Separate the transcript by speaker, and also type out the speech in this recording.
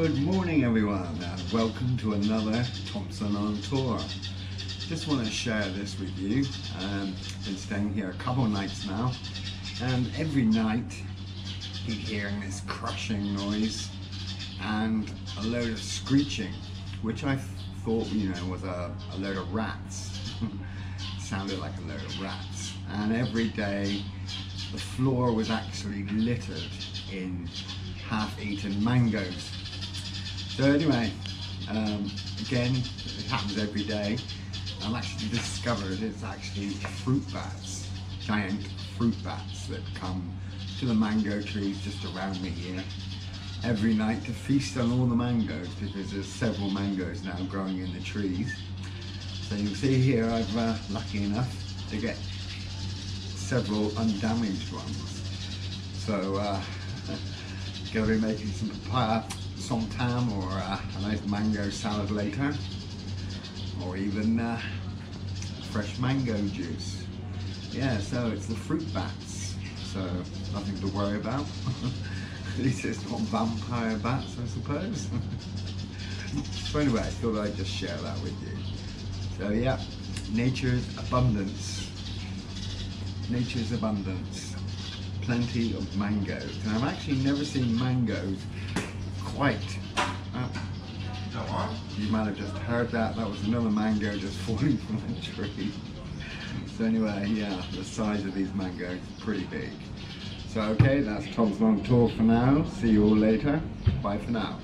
Speaker 1: Good morning everyone and welcome to another Thompson on Tour. Just want to share this with you. Been staying here a couple of nights now, and every night you're hearing this crushing noise and a load of screeching, which I thought was a load of rats. Sounded like a load of rats, and every day the floor was actually littered in half-eaten mangoes. So anyway, again, it happens every day. I've actually discovered it's actually fruit bats, giant fruit bats that come to the mango trees just around me here every night to feast on all the mangoes, because there's several mangoes now growing in the trees. So you can see here I've lucky enough to get several undamaged ones. So gonna be making some papaya somtam or a nice mango salad later, or even fresh mango juice. Yeah, so it's the fruit bats, so nothing to worry about. At least it's not vampire bats, I suppose. So anyway, I thought I'd just share that with you. So yeah, nature's abundance. Nature's abundance. Plenty of mangoes. And I've actually never seen mangoes quite. You might have just heard that. That was another mango just falling from the tree. So anyway, yeah, the size of these mangoes is pretty big. So okay, that's Thompson on Tour for now. See you all later. Bye for now.